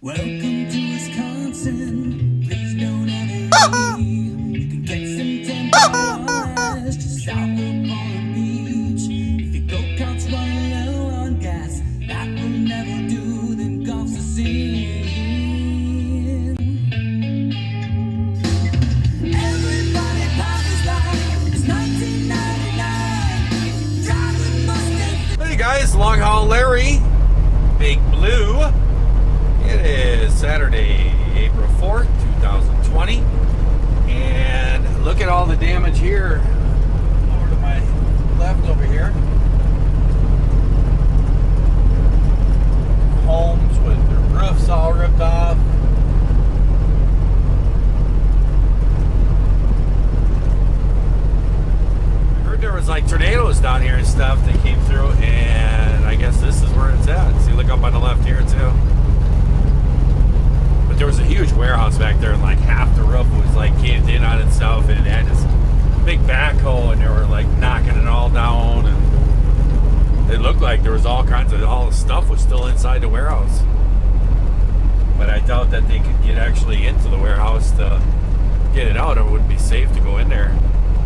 Welcome to Wisconsin. Please don't ever leave. You can get some temperatures just south of Palm Beach. If your go-kart's running low on gas, that will never do. Then golf's a sin. Everybody parties like it's 1999. Driving Mustang. Hey guys, LongHaul Larry, Big Blue. It is Saturday, April 4th, 2020, and look at all the damage here. Over to my left over here. Homes with their roofs all ripped off. I heard there was like tornadoes down here and stuff that came through, and I guess this is where it's at. See, look up on the left here too. There was a huge warehouse back there, and like half the roof was like caved in on itself, and it had this big backhoe, and they were like knocking it all down, and it looked like there was all the stuff was still inside the warehouse. But I doubt that they could get actually into the warehouse to get it out. It wouldn't be safe to go in there,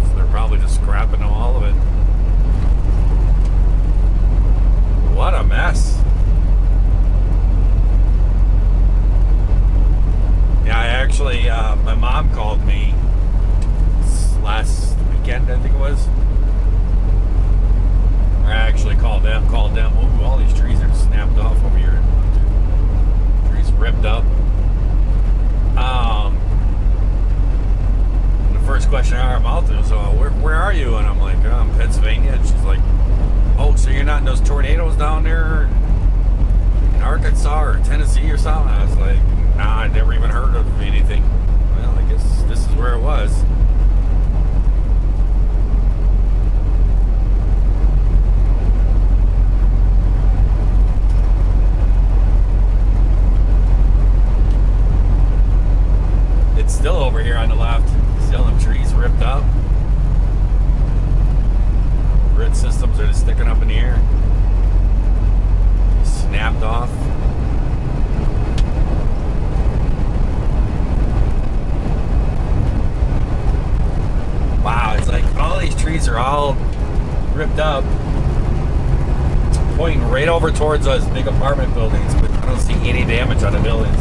so they're probably just scrapping all of it. What a mess. Yeah, I actually, my mom called me last weekend, I think it was. Or I actually called them. Ooh, all these trees are snapped off over here. Trees ripped up. And the first question out of her mouth was, where are you? And I'm like, I'm in Pennsylvania. And she's like, oh, so you're not in those tornadoes down there in Arkansas or Tennessee or something? I was like, nah, I never even heard of anything. Well, I guess this is where it was. It's still over here on the left. Still them trees ripped up. Grid systems are just sticking up in the air. Snapped off. Wow, it's like all these trees are all ripped up, pointing right over towards those big apartment buildings, but I don't see any damage on the buildings.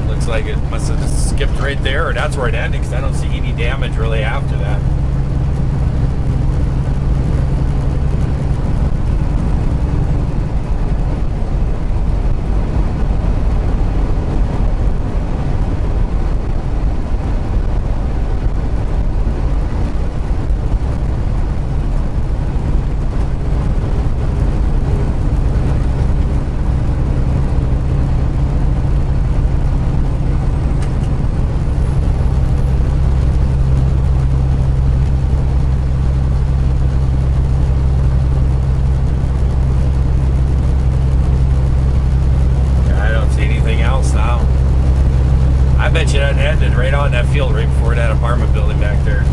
It looks like it must have just skipped right there, or that's where it ended, because I don't see any damage really after that. I bet you that ended right on that field right before that apartment building back there.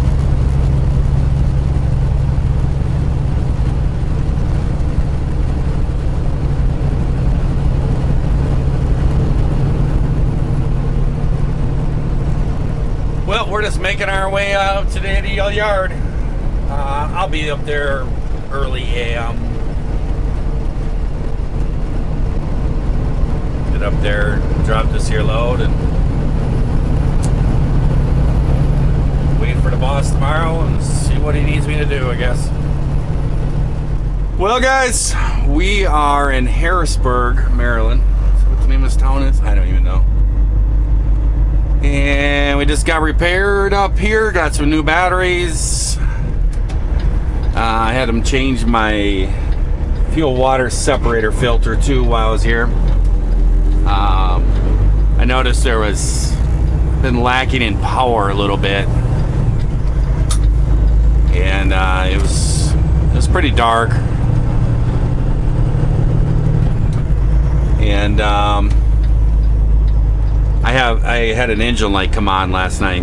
Well, we're just making our way out today to the yard. I'll be up there early AM. Get up there, drop this here load, and wait for the boss tomorrow and see what he needs me to do, I guess. Well, guys, we are in Harrisburg, Maryland. So what the name of this town is? I don't even know. And we just got repaired up here. Got some new batteries. I had them change my fuel water separator filter too while I was here. I noticed there was been lacking in power a little bit. And it was pretty dark, and I had an engine light come on last night,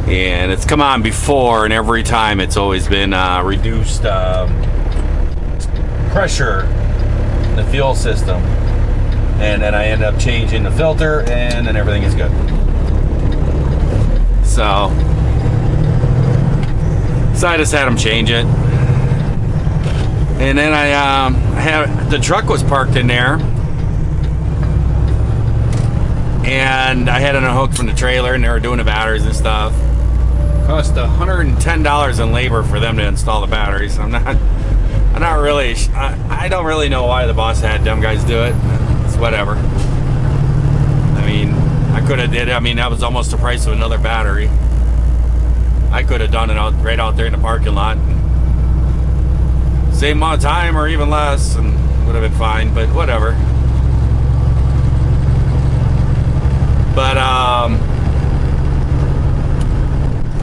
and it's come on before, and every time it's always been reduced pressure in the fuel system. And then I end up changing the filter, and then everything is good. So I just had them change it. And then I had the truck was parked in there, and I had it unhooked from the trailer, and they were doing the batteries and stuff. Cost $110 in labor for them to install the batteries. I don't really know why the boss had them guys do it. It's whatever. I mean, I could have did it. I mean, that was almost the price of another battery. I could have done it right out there in the parking lot. Same amount of time or even less, and would have been fine, but whatever. But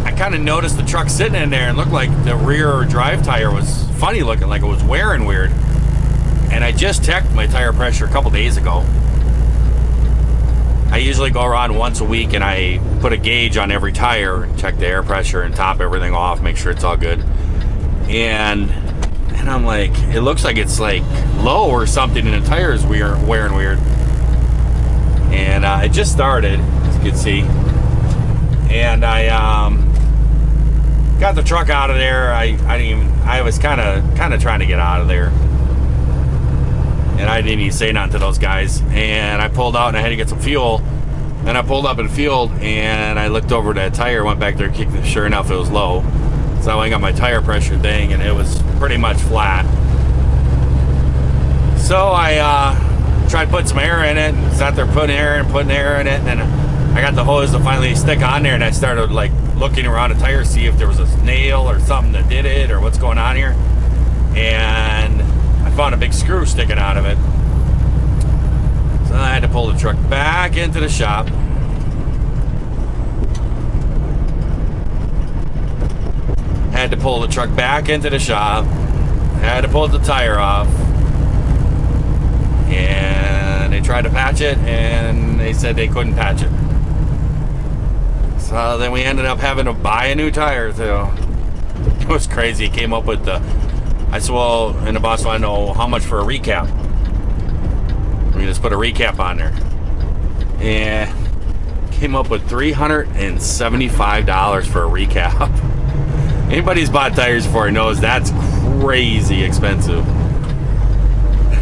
I kind of noticed the truck sitting in there and looked like the rear drive tire was funny looking, like it was wearing weird. And I just checked my tire pressure a couple days ago. I usually go around once a week and I put a gauge on every tire and check the air pressure and top everything off, make sure it's all good. And I'm like, it looks like it's like low or something, and the tire is wearing weird. And it just started, as you can see. And I got the truck out of there. I was kind of trying to get out of there. And I didn't even say nothing to those guys. And I pulled out and I had to get some fuel. And I pulled up in the field and I looked over that tire, went back there, kicked it. Sure enough, it was low. So I got my tire pressure thing and it was pretty much flat. So I tried to put some air in it and sat there putting air in it. And then I got the hose to finally stick on there, and I started like looking around the tire to see if there was a nail or something that did it or what's going on here. And I found a big screw sticking out of it. So I had to pull the truck back into the shop. Had to pull the truck back into the shop. Had to pull the tire off. And they tried to patch it, and they said they couldn't patch it. So then we ended up having to buy a new tire too. It was crazy. He came up with I said, well, and the boss wanted to know how much for a recap. We just put a recap on there. And came up with $375 for a recap. Anybody who's bought tires before knows that's crazy expensive.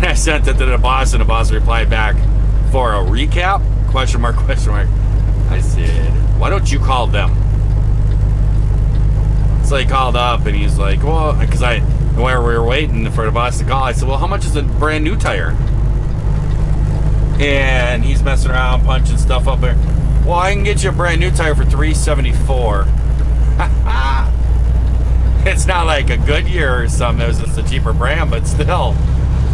I sent it to the boss, and the boss replied back, for a recap? Question mark, question mark. I said, why don't you call them? So he called up, and he's like, well, because while we were waiting for the boss to call, I said, well, how much is a brand new tire? And he's messing around, punching stuff up there. Well, I can get you a brand new tire for $374. It's not like a Goodyear or something. It was just a cheaper brand, but still.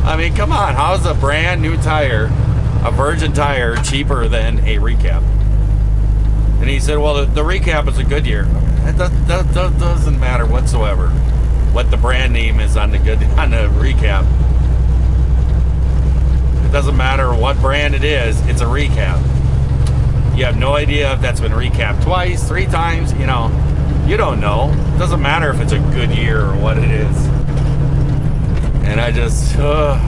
I mean, come on. How's a brand new tire, a virgin tire, cheaper than a recap? And he said, well, the recap is a Goodyear. That doesn't matter whatsoever what the brand name is on the recap. It doesn't matter what brand it is. It's a recap. You have no idea if that's been recapped twice, 3 times. You know, you don't know. It doesn't matter if it's a Goodyear or what it is. And I just, the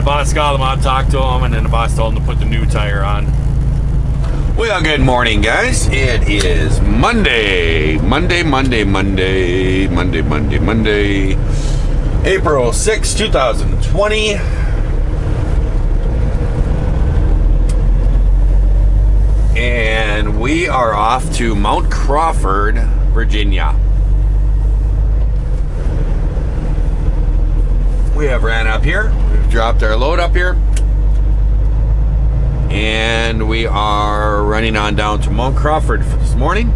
boss called him out, talked to him, and then the boss told him to put the new tire on. Well, good morning, guys. It is Monday, April 6, 2020. And we are off to Mount Crawford, Virginia. We have ran up here. We've dropped our load up here. And we are running on down to Mount Crawford this morning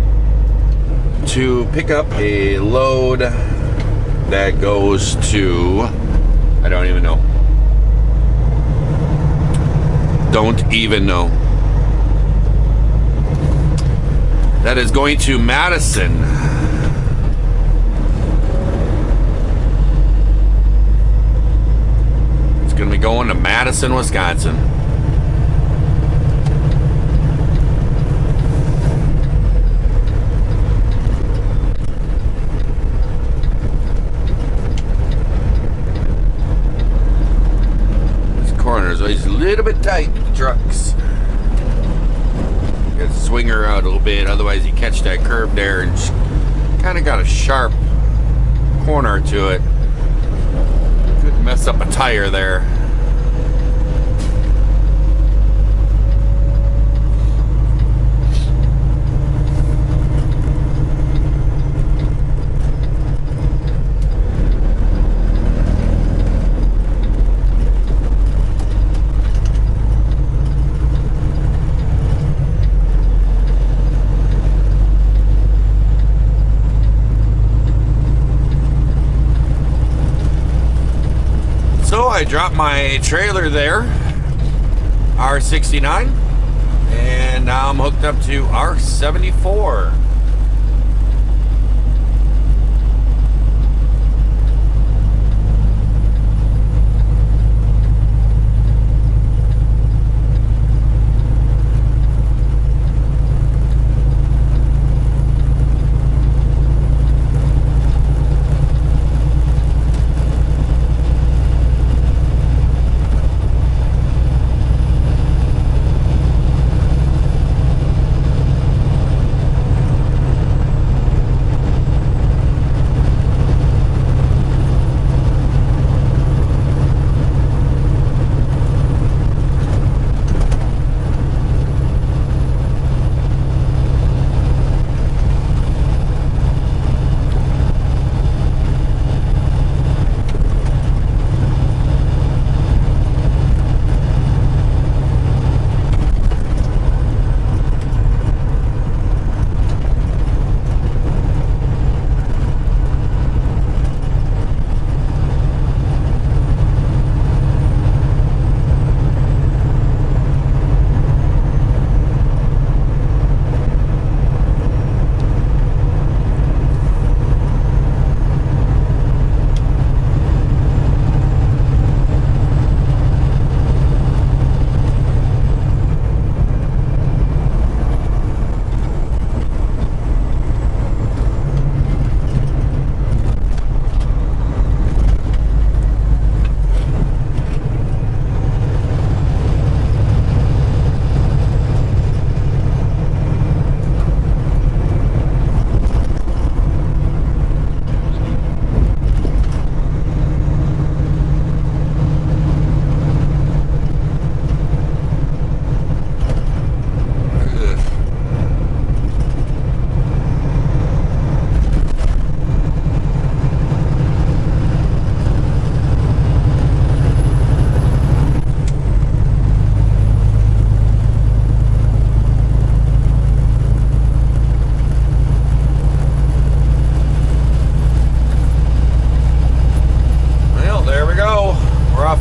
to pick up a load that goes to, I don't even know. Don't even know. That is going to Madison. It's going to be going to Madison, Wisconsin. corners. So he's a little bit tight, the trucks. Got to swing her out a little bit, otherwise you catch that curve there and kind of got a sharp corner to it. Could mess up a tire there. So I dropped my trailer there, R69, and now I'm hooked up to R74.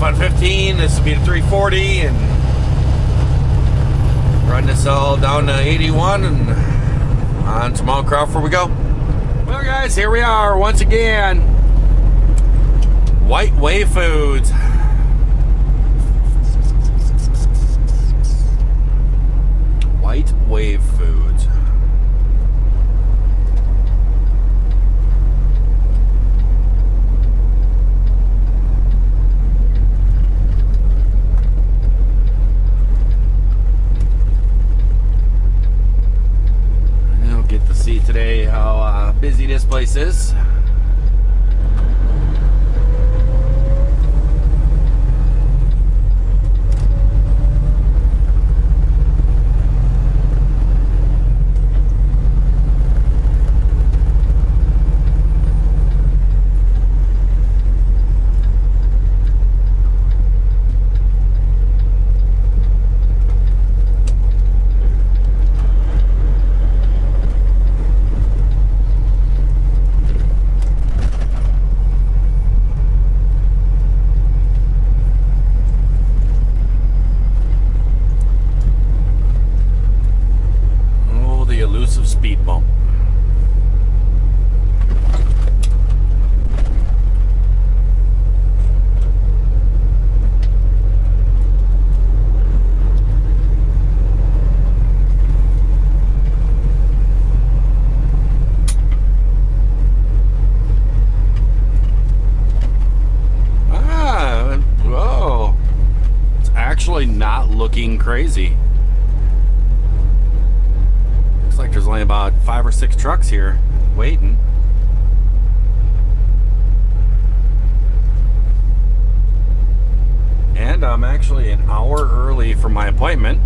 On 15, this will be the 340, and run this all down to 81 and on to Mount Crawford we go. Well guys, here we are once again. White Wave Foods. White Wave Foods. See today how busy this place is. actually not looking crazy. Looks like there's only about 5 or 6 trucks here waiting. And I'm actually an hour early for my appointment.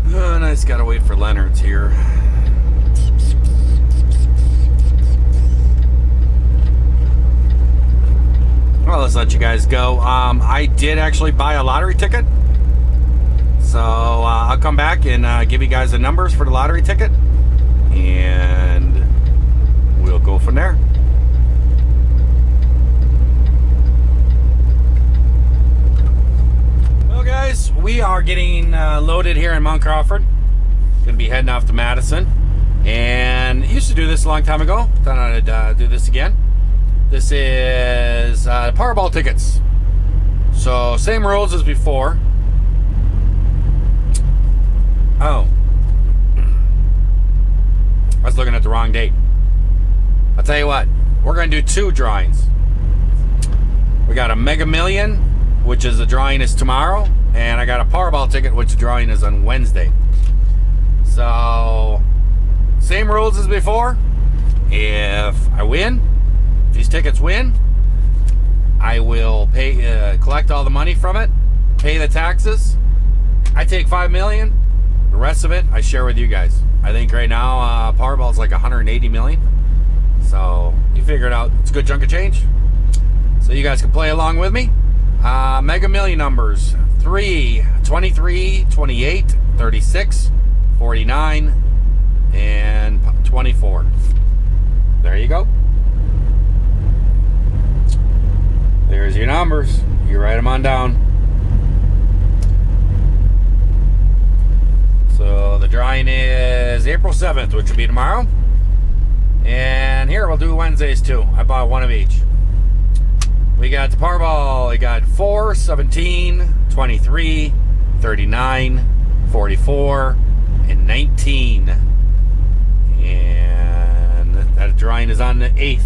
And I just gotta wait for Leonard's here. Well, let's let you guys go. I did actually buy a lottery ticket. So I'll come back and give you guys the numbers for the lottery ticket. And we'll go from there. Well, guys, we are getting loaded here in Mount Crawford. Gonna be heading off to Madison. And I used to do this a long time ago. Thought I'd do this again. This is Powerball tickets. So same rules as before. Oh. I was looking at the wrong date. I'll tell you what, we're going to do 2 drawings. We got a Mega Million, which is the drawing is tomorrow, and I got a Powerball ticket, which the drawing is on Wednesday. So, same rules as before. If I win, if these tickets win, I will pay, collect all the money from it, pay the taxes. I take $5 million. The rest of it, I share with you guys. I think right now, Powerball is like $180 million. So you figure it out. It's a good chunk of change. So you guys can play along with me. Mega Million numbers: 3, 23, 28, 36, 49, and 24. There you go. There's your numbers. You write them on down. So the drawing is April 7th, which will be tomorrow. And here, we'll do Wednesdays too. I bought one of each. We got the Powerball. We got 4, 17, 23, 39, 44, and 19. And that drawing is on the 8th.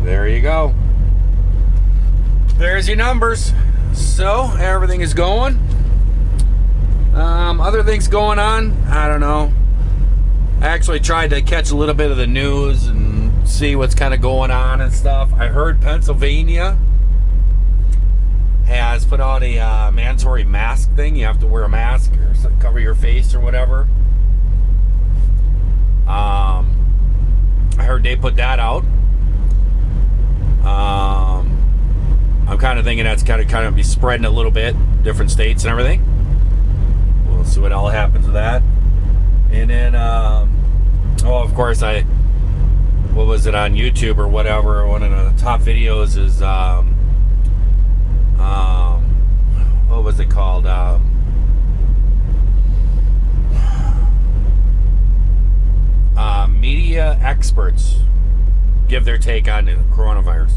There you go. There's your numbers. So everything is going. Other things going on, I don't know. I actually tried to catch a little bit of the news and see what's kind of going on and stuff. I heard Pennsylvania has put out a mandatory mask thing. You have to wear a mask or cover your face or whatever. I heard they put that out. I'm kind of thinking that's kind of be spreading a little bit, different states and everything. We'll see what all happens with that. And then, of course, what was it on YouTube or whatever? One of the top videos is, what was it called? Media experts give their take on the coronavirus.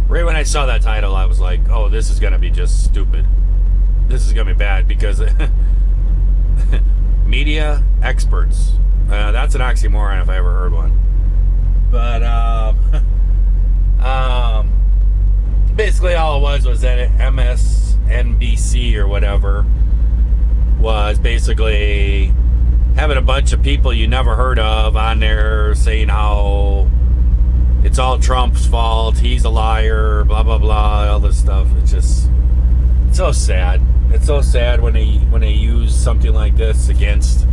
Right when I saw that title, I was like, oh, this is going to be just stupid. This is going to be bad because media experts. That's an oxymoron if I ever heard one. But basically all it was that MSNBC or whatever was basically having a bunch of people you never heard of on there saying how it's all Trump's fault, he's a liar, blah blah blah, all this stuff. It's just, it's so sad. It's so sad when they use something like this against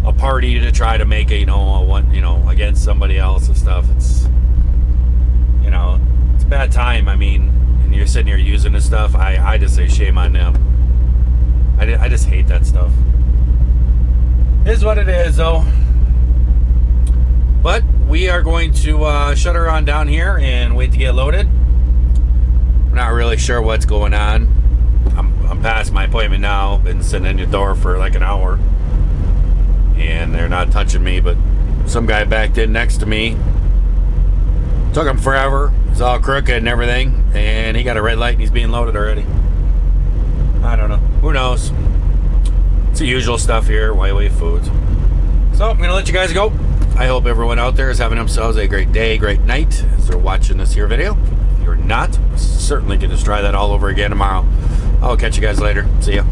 a party to try to make against somebody else and stuff. It's it's a bad time. I mean, and you're sitting here using this stuff. I just say shame on them. I just hate that stuff. It is what it is, though. But we are going to shut her on down here and wait to get loaded. We're not really sure what's going on. I'm past my appointment now. Been sitting in the door for like an hour. And they're not touching me, but some guy backed in next to me. Took him forever. It's all crooked and everything. And he got a red light and he's being loaded already. I don't know. Who knows? It's the usual stuff here, Wayway Foods. So I'm gonna let you guys go. I hope everyone out there is having themselves a great day, great night as they're watching this here video. If you're not, certainly can just try that all over again tomorrow. I'll catch you guys later. See ya.